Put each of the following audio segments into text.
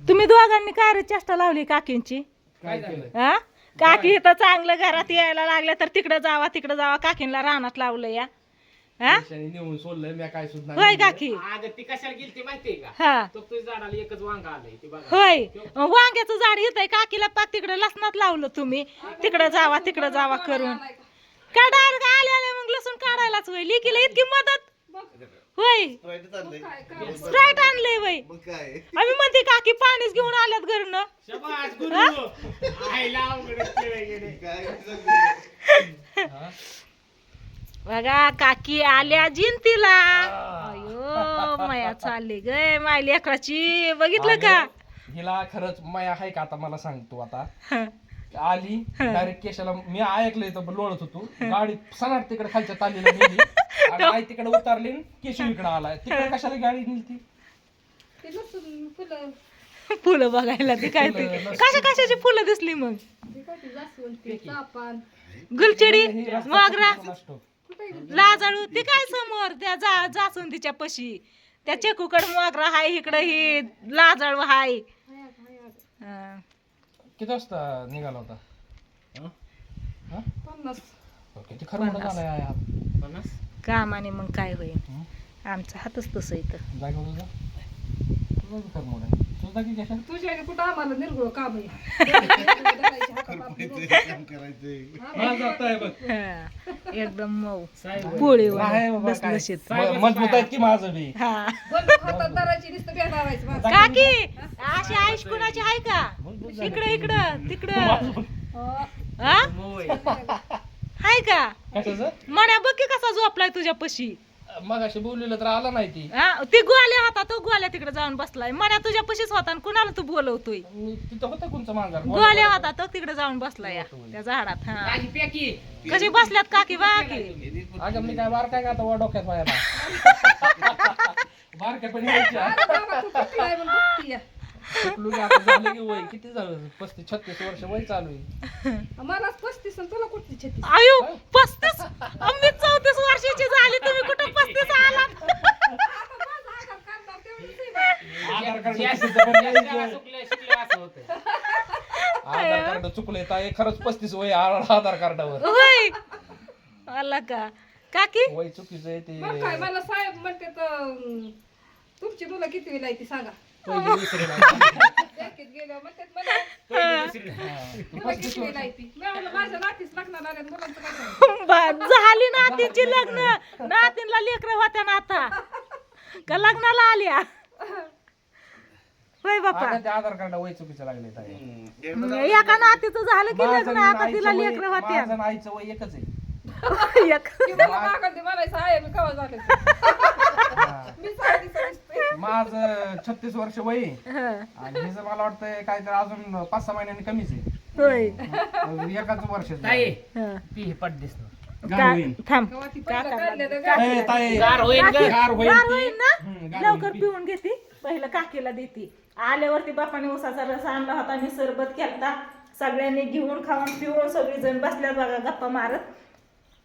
तुम्ही दोघांनी काय रे चेष्टा लावली काकींची? काय झालं? हा काकी इथं चांगलं घरात यायला लागलं तर तिकडे जावा काकींना रानात लावलं या. हा पैशाने नेऊन सोडलंय मी काय सुद्धा होय काकी. अगं ती कशाला गेलती माहितीये का? हा तो तुझ्या झाडाला एकच वांग आलंय ते बघा. होय वांग्याचं झाड येतंय काकीला पाक तिकडे लसणात लावलं तुम्ही. तिकडे जावा करून काय डायरेक्ट आले मग लसूण काढायलाच होय लिकीला इतकी मदत होय. स्प्राईट आणलंय वय आम्ही म्हणते काकी पाणीच घेऊन आल्यात घरनं. शाबास गुरु. आईला अवघडच केलंय गेले. बघा काकी आल्या जिंतीला. अयो माया चालली गे माय लेकराची बघितलं का? हिला खरंच माया आहे का आता मला सांगतो आता आली डायरेक्ट केशाला मी ऐकलंय तर लोळत होतो गाडी सनाट तिकडे खालच्या तालीला गेली आणि आई तिकडे उतारली केशव इकडे आला तिकडे कशाला गाडी नेली फुलं बघायला ती काय ते कशाची फुलं दिसली मग? गुलचेडी मोगरा लाजाळू ती काय समोर त्या जास्वंदीच्या पशी त्या चेकूकड मोगरा हाय इकडं ही लाजाळू हाय. किती वाजता निघाला होता? ओके ते खरं मोठं झालंय आहे हात. 50. कामाने मग काय होईल आमचा हातच तसं इथं. जागा तुझा तुझं खरं मोठं आहे तुझा की केशव तुझ्या कुठं आम्हाला निर्गुळ काम आहे. मला जाताय बघ हा, एकदम मऊ साहेब पोळीवर आहे बाबा काय. लसलशीत. मजबूत आहेत की माझं बी हा बंद खातात दराची नुसतं बेदारायचं माझं. काकी अशी आईश कुणाची आहे का? इकडं तिकडं हा हाय का? कशाचं मण्या बघ की कसा झोपलाय तुझ्या पशी. मग अशी बोललेलं तर आला नाही ती ती गोल्या होता तो गोल्या तिकडे जाऊन बसलाय. मण्या तुझ्या पशीच होता आणि कुणाला तू बोलवतोय? मी तिथं होतं कोणचं मांजर गोल्या होता तो तिकडे जाऊन बसलाय या त्या झाडात. हा काकी पॅकी. कशी बसल्यात काकी बाकी. अगं मी काय बार काय का आता डोक्यात व्हायला बारक्या पण यायच्या बाबा, तू किती आहे म्हणून बघती या. चुकलू की आता झालं की वय किती झालं 35-36 वर्ष वय चालू आहे. मला 35 आणि तुला कुठली 36? आयु 35 आम्ही 34 वर्षाची झाली तुम्ही कुठं 35 आलात? आता माझं आधार कार्ड तेवढंच आहे बा. आधार कार्ड जास्त- चुकीचं पण जास्त नाही. शिकलं असं होतं. आधार कार्ड चुकलंय ताई खरंच 35 वय आधार कार्डावर होय आला का काकी? वय चुकीचं आहे ते मग काय मला साहेब म्हणते तर तुमची मुलं किती वेळा ती सांगा. पहिली दुसरीला. बँकेत गेल्यावर म्हणतात मला पहिली दुसरीला. तुला किती वेळा ती मी म्हणलं माझ्या नातीच लग्नाला आल्या मुलांचं काय करायचं? झाली नातींची लग्न नातींला लेकरं होत्या ना आता का लग्नाला आल्या होय बापा. अगं ते आधार कार्ड वय चुकीचं लागले ताई एका नातीचं झालं की लग्न माझं आता तिला आईचं लेकरं वय- होत्या. माझं आणि आईचं वय एकच आहे की मला मागं ते म्हणायचं आहे मी कवा झाले मी साडी दिसते. माझं 36 वर्ष वय आहे. हं, आणि हिचं मला वाटतंय काहीतरी अजून 5-6 महिन्यांनी कमीच आहे होय एकाच वर्ष ताई हं. ती हे पट दिसणार. थांब कवा ती पहिलं काढलं तर गार होईल ग. गार होईल गार ती. होईल ना गार लवकर होईल. पिऊन घेते पहिलं काकीला देते. आल्यावरती बापाने उसाचा रस आणला होता मी सरबत केलता सगळ्यांनी घेऊन खाऊन पिऊन सगळीजण बसल्या बघा गप्पा मारत.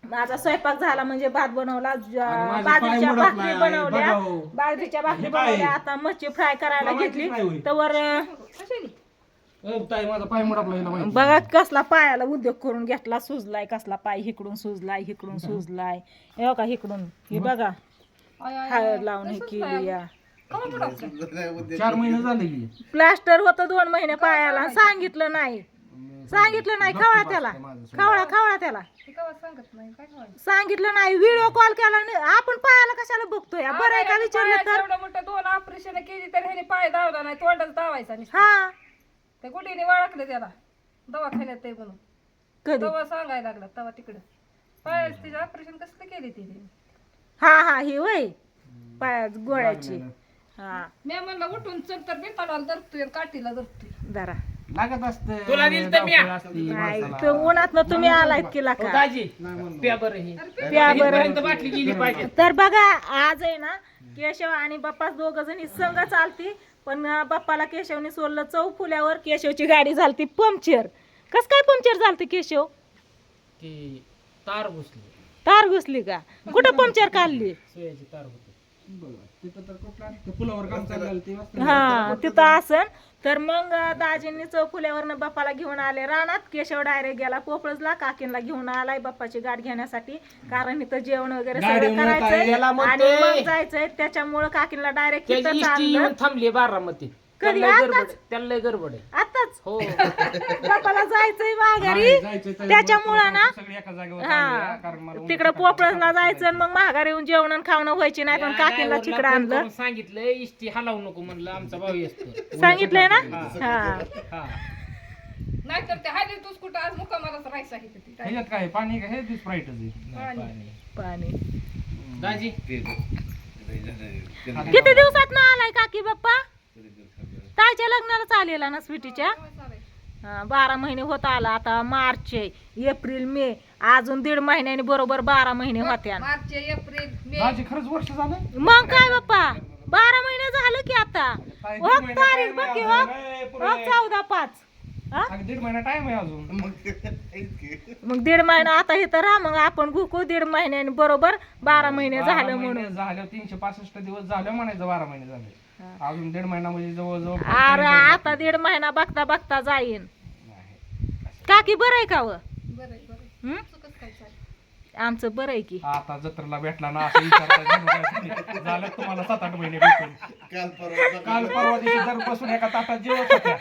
माझा स्वयंपाक झाला म्हणजे भात बनवला माझे बाजरीच्या पाय भाकरी मुडपलाय, बनवल्या बघा हो. बाजरीच्या भाकरी हे काय? बनवल्या आता मच्छी फ्राय करायला बाबाची घेतली काय होईल? तर ताई माझा पाय मुडपला हिला माहिती. बघा कसला पायाला उद्योग करून घेतला सुजलाय कसला पाय इकडून सुजलाय इकडून सुजलाय हे बघा इकडून हे बघा हळद लावून हे केली या 4 महिने झाले की प्लास्टर होतं 2 महिने पायाला सांगितलं नाही खवळा त्याला खवळा त्याला कवा सांगत नाही काय करायचं? सांगितलं नाही व्हिडिओ कॉल केला नाही. आपण पायाला कशाला बघतोय बरं आहे का विचारलं तर एवढं मोठं 2 ऑपरेशन केली तर ह्याने पाय दावला नाही तोंडात दावायचा नाही हा त्या गुडीने वळखलं त्याला दवाखान्यात ते म्हणून कधी तेव्हा सांगायला लागला तेव्हा तिकडं पायाच तिचं ऑपरेशन कसलं केली तिने हा ही वय पाया गोळ्याची हा मी म्हणलं उठून चल तर बिताला धरतोय काठीला धरतोय जरा लागत असते तुला दिलं तर मी. नाही तो उन्हातनं तुम्ही आलात की ओ लाका दाजी प्या बरं ही. प्या बरं. इथपर्यंत बाटली गेली पाहिजे. तर बघा आज आहे ना केशव आणि बाप्पा दोघ जणी संघ चालती पण बाप्पाला केशवने सोडलं चौफुल्यावर केशवची गाडी झालती पंक्चर. कस काय पंक्चर झालती केशव? ती तार घुसली. तार घुसली का? कुठं पंक्चर काढली? सुयाची तार होती. तिथं तर पुलावर काम चाललं ते वाजता. हा तिथं असन तर मग दाजींनी चौफुल्यावरनं बाप्पाला घेऊन आले रानात. केशव डायरेक्ट गेला पोपळजला, काकींना घेऊन आलाय बाप्पाची गाठ घेण्यासाठी, कारण इथं जेवण वगैरे सगळं गाडीवर करायचंय याला आणि म्हणते. मग जायचंय. त्याच्यामुळं काकींना डायरेक्ट त्याची तिथंच इष्टी आणलं. येऊन थांबली बारामती. कधी? त्याला लय आताच? गडबड त्याला लय गडबड आहे. आताच हो बाप्पाला जायचंय माघारी, त्याच्यामुळं ना सगळी एका जागेवर हा थांबली, कारण मला तिकडं पोपळजला जायचं आणि मग माघारी येऊन जेवण आणि खावणं व्हायची नाही, पण या काकींना driver ला तिकडं phone आणलं. करून सांगितलं इष्टी हलावू नको म्हणलं, आमचा भाऊ असतो. सांगितलंय ना. हा हा नाहीतर ते हाली तूच कुठं आज मुक्कामालाच राहायचं आहे तिथे. ह्याच्यात काय पाणी का हे स्प्राईटच आहे. नाही, पाणी. पाणी दाजी किती दिवसात ना आलाय काकी बाप्पा? ताईच्या लग्नाला आलेला ना स्वीटीच्या. 12 महिने होत आला. आता मार्च आहे, एप्रिल, मे, अजून 1.5 महिन्याने बरोबर 12 महिने होत्या. मार्च एप्रिल मे दाजी खरंच वर्ष झालं. मग काय बाप्पा 12 महिने झालं की आता. काय हो दीड महिना तारीख time बघ की आहे हो अजून. ए, पुरे. 14/5. हा? अगं 1.5 महिना टाइम आहे अजून. मग 1.5 महिना आता इथं राहा, मग आपण गुकू 1.5 महिन्याने बरोबर 12 महिने 12 झालं महिने म्हणून. झालं 365 दिवस झाले म्हणायचं, 12 महिने झाले. अजून 1.5 महिना म्हणजे जवळजवळ अरे आता 1.5 महिना बघता बघता जाईन. काकी बरं आहे का व? बरं आहे, बरं आहे. हं? तुझं कसं काय चाललंय? आमचं बरं आहे की. आता जत्रेला भेटला ना असं विचारता झालं तुम्हाला 7-8 महिने भेटून. काल परवा दिवशी जर बसून एका ताटात जेवत होत्या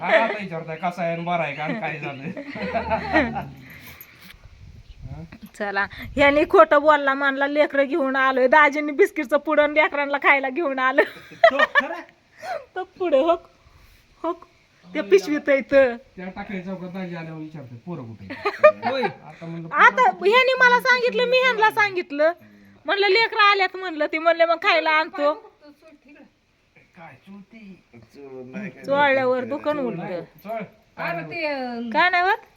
आणि आता विचारताय कसा आहे आणि बरा आहे का आणि काय झालं. चला ह्यानी खोटं बोलला म्हणला लेकरं घेऊन आलोय. दाजींनी बिस्किटचं पुडण लेकरांना खायला घेऊन आलं. तो पुढे हो हो त्या पिशवीत इथं. त्या टाकळी चौकात दाजी आल्यावर विचारते पोरं कुठे. होय आता म्हणलं आता ह्यानी मला सांगितलं, मी ह्यांना सांगितलं, म्हणलं लेकरं आल्यात म्हणलं. ती म्हणले मग खायला आणतो. तू सोड तिकडं. काय चुलती चोळल्यावर दुकान उलट चल अरे ते काय नाही होत.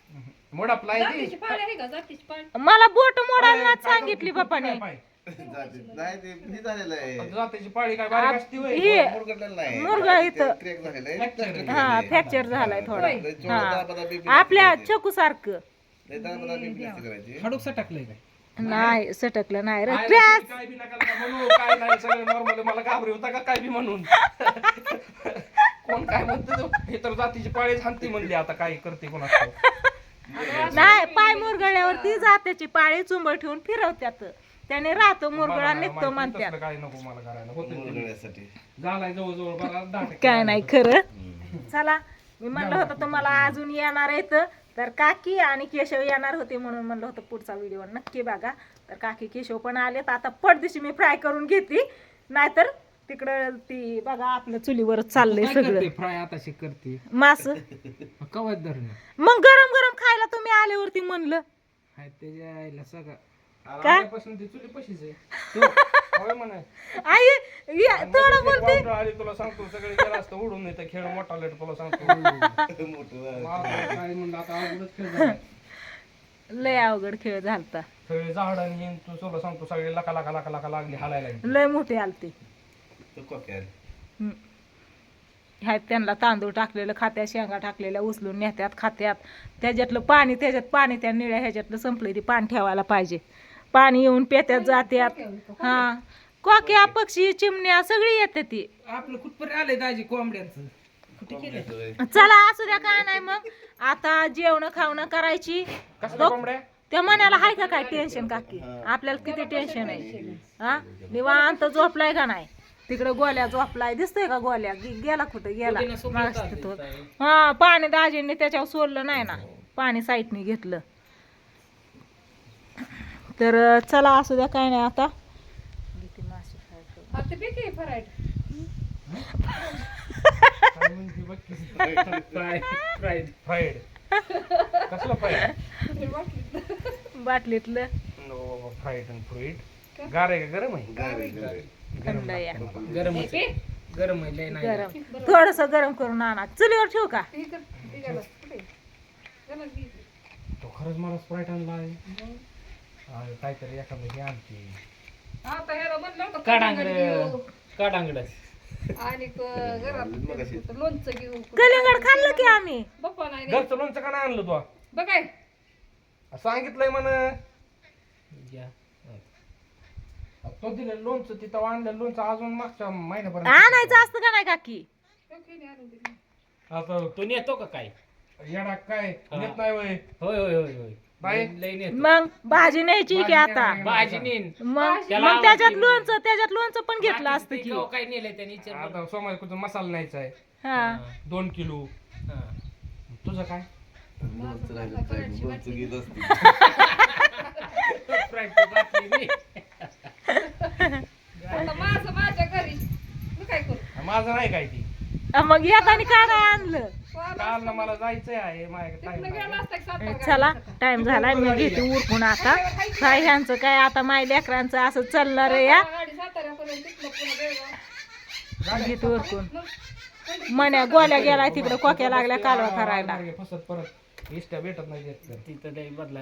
मोडा प्लाय दे. जातीची पाळी आहे का जातीची पाळी? मला बोट मोडायला सांगितली बापाने. नाही ते हे झालेलं आहे जातीची पाळी काय बारीक असती होय. हे मुरगळलेलं नाही मुरगा इथं क्रॅक झालेलं हा फ्रॅक्चर झालाय थोडा. आहे हा आपल्या चकू सारखं करायची हाडूकसा टाकलंय काय? नाही सटकलं नाही रे. काय क्रॅच काय बी नका नका म्हणू, काय नाही सगळं नॉर्मल. मला घाबरी होता का काय बी म्हणून. कोण काय म्हणतो हे तर जातीची पाळी हाणती म्हणली, आता काय करते कोणाला. नाही. पाय मुरगळल्यावरती जात्याची पाळी चुंबळ ठेवून फिरवत्यात, त्याने राहतो मुरगळा निघतो म्हणतात. काय नको मला करायला होतं ते. मुरगळण्यासाठी झालाय जवळजवळ बरा 10%. काय नाही खरं. चला मी म्हणलं होतं तुम्हाला अजून येणार आहेत, तर काकी आणि केशव येणार होते म्हणून म्हणलं होतं पुढचा व्हिडिओ नक्की बघा. तर काकी केशव पण आलेत. आता पडदिशी मी फ्राय करून घेते, नाहीतर तिकडं ती बघा आपलं चुलीवरच चाललंय सगळं. फ्राय आता करते मास. कवच धरणं मग गरम गरम खायला तुम्ही आल्यावरती म्हणलं हाय त्याच्या आईला सगळं. काय? आल्यापासून ती चुली पशीच आहे. होय म्हणाय. आई थोडं बोलते. पावडर आली तुला सांगतो, सगळे गेला असतं उडून येतं खेळ मोठा लेट तुला सांगतो. मोठं मला काय म्हणलं आता अवघडच खेळ झालाय. लय अवघड खेळ झालता. सगळे झाड आणि हे तू तुला सांगतो सगळे लका लका लका लका लागली हालायला लागली. लय मोठे आलते. झालं ह्यात त्यांना तांदूळ टाकलेलं खात्यात, शेंगा टाकलेल्या उचलून नेत्यात खात्यात. त्याच्यातलं पाणी त्याच्यात पाणी त्या निळ्या ह्याच्यातलं संपलं, ती पाणी ठेवायला पाहिजे. पाणी येऊन पेत्यात जात्यात. हा कोक्या पक्षी चिमण्या सगळी येते ती. आपलं कुठपर्यंत आलंय दाजी कोंबड्यांचं? कुठे केलं? चला असू द्या काय नाही. मग आता जेवण खावणं करायची. कसल्या कोंबड्या? त्या मनाला हाय का काय टेन्शन काकी? आपल्याला किती टेन्शन आहे. हा निवांत झोपलाय का नाही? तिकडे गोल्या झोपलाय, दिसतोय का गोल्या? गेला कुठे गेला? मागं तिथं. हा पाणी दाजींनी त्याच्यावर सोडलं नाही ना, पाणी साईडने घेतलं. तर चला असू द्या काय नाही. आता आता ते पिके फरायट. फ्राईड फ्राईड कसलं फ्राईड? बाटलीतलं फ्राईड आणि फ्रुईट. गार आहे का गरम आहे? थंड या गरम गरम आहे लय नाही. गरम थोडस गरम करून आणा. चुलीवर ठेवू का? हे कर, हे घाला. कुठे? घाला की. तो खरंच मला स्प्राईट आणला आहे. अरे काहीतरी एखादं हे आणते. आता ह्याला म्हणलं होतं काढांगड घेऊ. काढांगड आणि घरात लोणचं घेऊ. कलिंगड खाल्लं की आम्ही. बाप्पा नाही रे. घरचं लोणचं का नाही आणलं तू? बघाय सांगितलंय म्हण. घ्या. तो दिलं लोणचं तिथं आणलं लोणचं अजून मागच्या महिन्यापर्यंत. आणायचं असतं का नाही काकी? खेळणी आणून दिली. आता तो नेतो का काय येडा काय नेत नाही वय होय होय होय होय बाई लई नेतो मग भाजी न्यायची की आता भाजी नेन मग त्याला मग त्याच्यात आवडते. लोणचं पण घेतलं असतं की बाकीचं काय नेलंय त्याने विचार आता सोमवार कुठं मसाला न्यायचा आहे हा 2 किलो तुझं काय लोणचं राहिलं तर लोणचं घेत असते आता माझं माझ्या घरी मी काय करू माझं नाही काय ती मग येताना काढा आणलं काल ना मला जायचंय आहे माझ्याकडे time तिकडे गेला नाही. असता की सातारा चला टाइम झालाय मी घेते उरकून आता काय ह्यांचं काय आता माय लेकरांचं असं चालणार आहे या गाडी साताऱ्यापर्यंत तिथलं पुन्हा बेळगाव. घेते उरकून मन्या गोल्या गेलाय तिकडे कोक्या लागल्या कालवा करायला फसत परत इष्ट भेटत नाही तिथं लई बदला